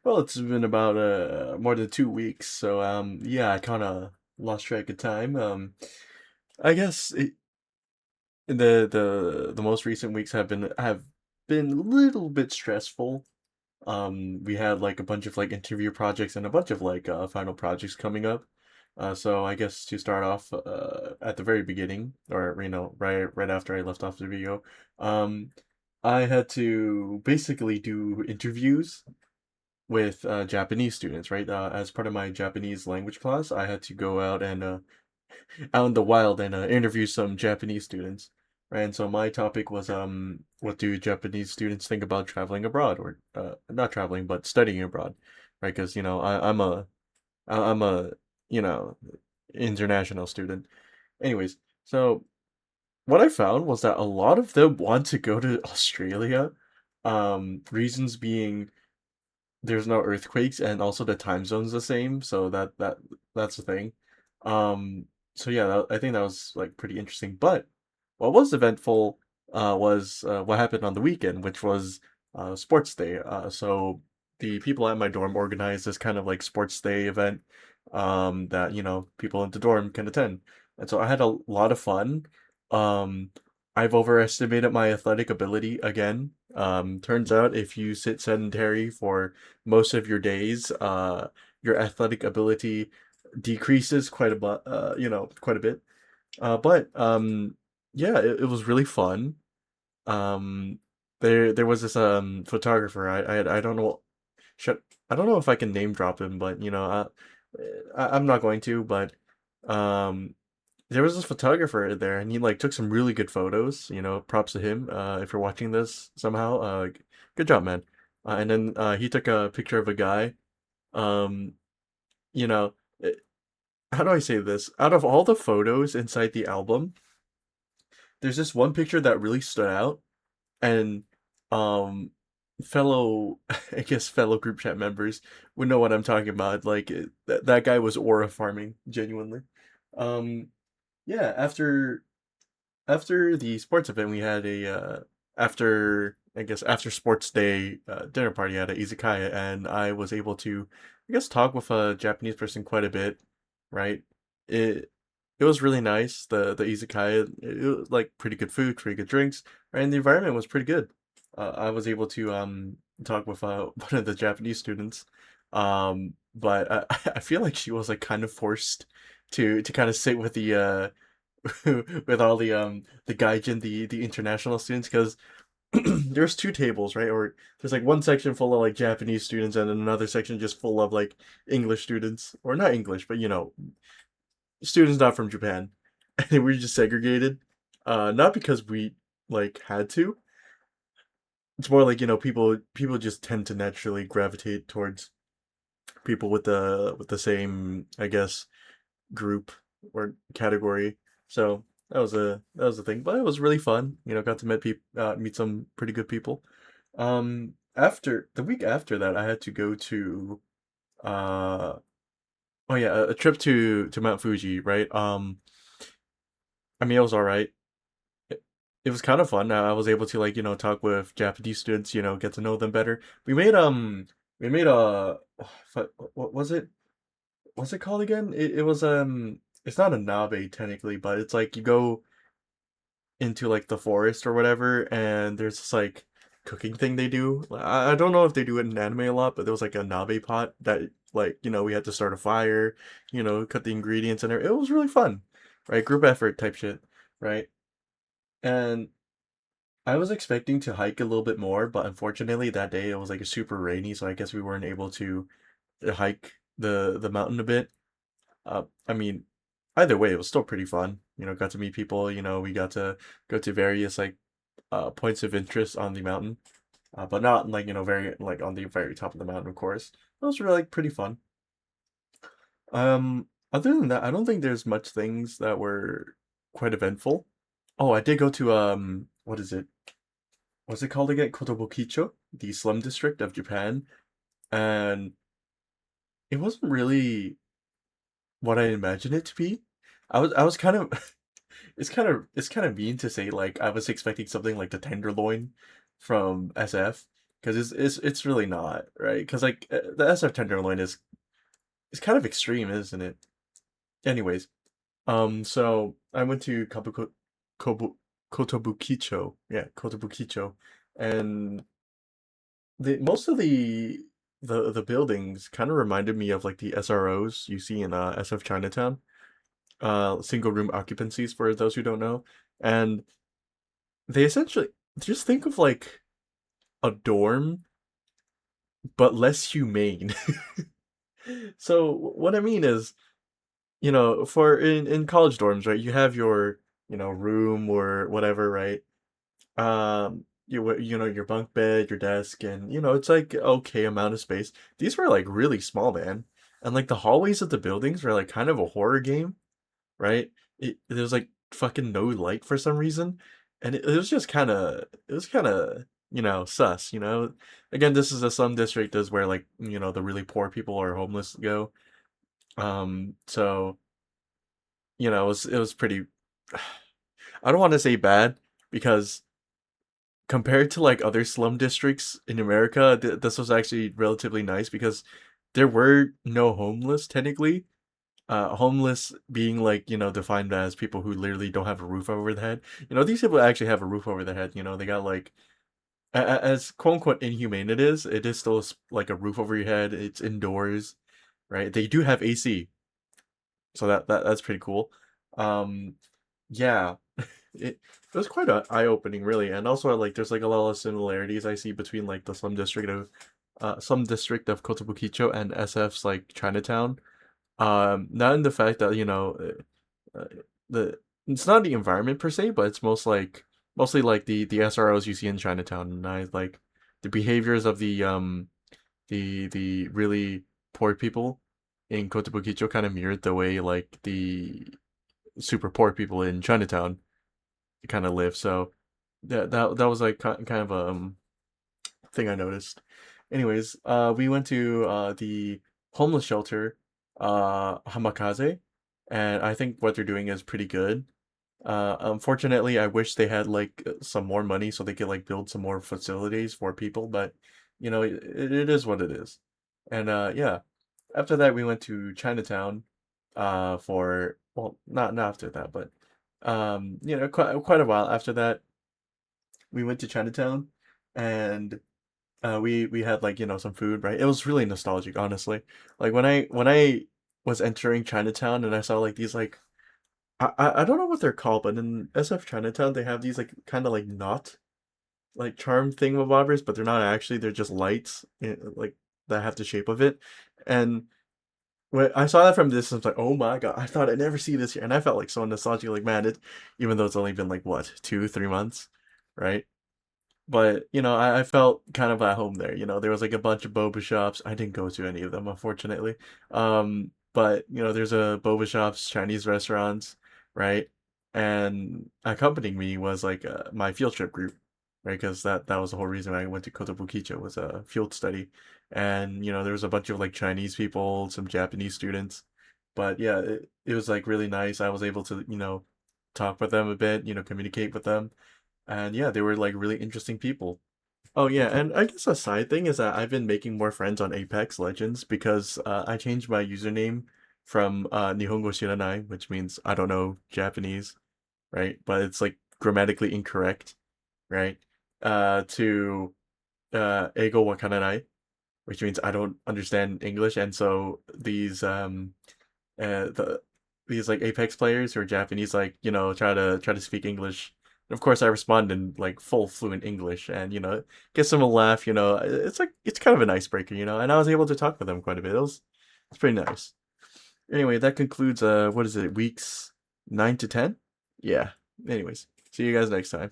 Well, it's been about more than 2 weeks, so yeah, I kind of lost track of time. I guess the most recent weeks have been a little bit stressful. We had like a bunch of like interview projects and a bunch of like final projects coming up. So I guess to start off at the very beginning, or right after I left off the video, um, I had to basically do interviews with Japanese students, right? As part of my Japanese language class, I had to go out and out in the wild and interview some Japanese students, right? And so my topic was what do Japanese students think about traveling abroad, or not traveling but studying abroad, right? Because I'm a you know international student. Anyways, so what I found was that a lot of them want to go to Australia. Reasons being there's no earthquakes and also the time zone's the same, so that's the thing. So yeah, I think that was like pretty interesting. But what was eventful was what happened on the weekend, which was sports day. So the people at my dorm organized this kind of like sports day event that people in the dorm can attend, and so I had a lot of fun. Um, I've overestimated my athletic ability again. Turns out if you sit sedentary for most of your days, your athletic ability decreases quite a bit, quite a bit. But yeah, it was really fun. Um, there was this photographer. I don't know. Should I don't know if I can name drop him, but I'm not going to. But um, there was this photographer there, and he like took some really good photos. Props to him. If you're watching this somehow, good job, man. And then he took a picture of a guy. Um, you know, eh, how do I say this? Out of all the photos inside the album, there's this one picture that really stood out, and um, fellow, I guess fellow group chat members would know what I'm talking about. Like that guy was aura farming, genuinely. Um, yeah, after the sports event, we had a after sports day dinner party at a izakaya, and I was able to, I guess, talk with a Japanese person quite a bit, right? It it was really nice. The izakaya, it was like pretty good food, pretty good drinks, right? And the environment was pretty good. I was able to talk with one of the Japanese students, but I feel like she was like kind of forced to kind of sit with the with all the gaijin, the international students, because there's two tables, right? Or there's like one section full of like Japanese students and then another section just full of like English students, or not English, but students not from Japan. And we were just segregated, not because we like had to. It's more like people just tend to naturally gravitate towards people with the same, I guess, group or category. So that was a thing, but it was really fun. Got to meet some pretty good people. After the week after that, I had to go to uh oh yeah, a trip to Mount Fuji, right? I mean, it was all right. It was kind of fun. I was able to like talk with Japanese students, get to know them better. We made a what was it? What's it called again? It was it's not a nabe technically, but it's like you go into like the forest or whatever, and there's this like cooking thing they do. I don't know if they do it in anime a lot, but there was like a nabe pot that like we had to start a fire, cut the ingredients in there. It was really fun, right? Group effort type shit, right? And I was expecting to hike a little bit more, but unfortunately that day it was like super rainy, so I guess we weren't able to hike the mountain a bit. I mean, either way, it was still pretty fun. Got to meet people. We got to go to various like points of interest on the mountain, but not like very like on the very top of the mountain, of course. Those were like pretty fun. Other than that, I don't think there's much things that were quite eventful. Oh, I did go to what is it? What's it called again? Kotobukicho, the slum district of Japan, and it wasn't really what I imagined it to be. I was kind of it's kind of mean to say like I was expecting something like the Tenderloin from SF, because it's really not, right? Because like the SF Tenderloin is kind of extreme, isn't it? Anyways, so I went to Kobu, Kotobukicho, yeah, Kotobukicho, and the most of the buildings kind of reminded me of like the SROs you see in SF Chinatown, single room occupancies for those who don't know, and they essentially just think of like a dorm but less humane. So what I mean is, for in college dorms, right? You have your, room or whatever, right? Your bunk bed, your desk, and it's like okay amount of space. These were like really small, man. And like the hallways of the buildings were like kind of a horror game, right? There's like fucking no light for some reason, and it was kind of sus. Again, this is a slum district, is where like the really poor people or homeless go. So it was pretty. I don't want to say bad because compared to like other slum districts in America, this was actually relatively nice because there were no homeless technically. Homeless being like defined as people who literally don't have a roof over their head. These people actually have a roof over their head. They got like as quote unquote inhumane it is still like a roof over your head. It's indoors, right? They do have AC, so that's pretty cool. Um, yeah, it was quite eye opening, really, and also like there's like a lot of similarities I see between like the slum district of Kotobukicho and SF's like Chinatown. Not in the fact that uh, the it's not the environment per se, but it's mostly like the SROs you see in Chinatown, and I like the behaviors of the really poor people in Kotobukicho kind of mirrored the way like the super poor people in Chinatown kind of live. So that was like kind of a thing I noticed. Anyways, we went to the homeless shelter, Hamakaze, and I think what they're doing is pretty good. Unfortunately, I wish they had like some more money so they could like build some more facilities for people, but it is what it is. And yeah, after that we went to Chinatown, for well, not after that, but quite a while after that we went to Chinatown, and we had like some food, right? It was really nostalgic, honestly. Like when I was entering Chinatown and I saw like these like I don't know what they're called, but in SF Chinatown they have these like kind of like not like charm thingamabobbers, but they're not actually. They're just lights, like that have the shape of it. And when I saw that from this, I was like, oh my God, I thought I'd never see this here, and I felt like so nostalgic. Like man, even though it's only been like what 2 3 months, right? But I felt kind of at home there. There was like a bunch of boba shops. I didn't go to any of them, unfortunately. But there's a boba shops, Chinese restaurants, right? And accompanying me was like my field trip group, right? Because that was the whole reason I went to Kotobukicho, was a field study, and there was a bunch of like Chinese people, some Japanese students, but yeah, it was like really nice. I was able to talk with them a bit, communicate with them, and yeah, they were like really interesting people. Oh yeah, and I guess a side thing is that I've been making more friends on Apex Legends because I changed my username from Nihongo Shiranai, which means I don't know Japanese, right? But it's like grammatically incorrect, right? To Eigo Wakaranai, which means I don't understand English, and so the these like Apex players who are Japanese like try to speak English. And of course, I respond in like full fluent English, and gets them a laugh. It's like it's kind of an icebreaker, and I was able to talk with them quite a bit. It's pretty nice. Anyway, that concludes what is it, weeks 9 to 10? Yeah. Anyways, see you guys next time.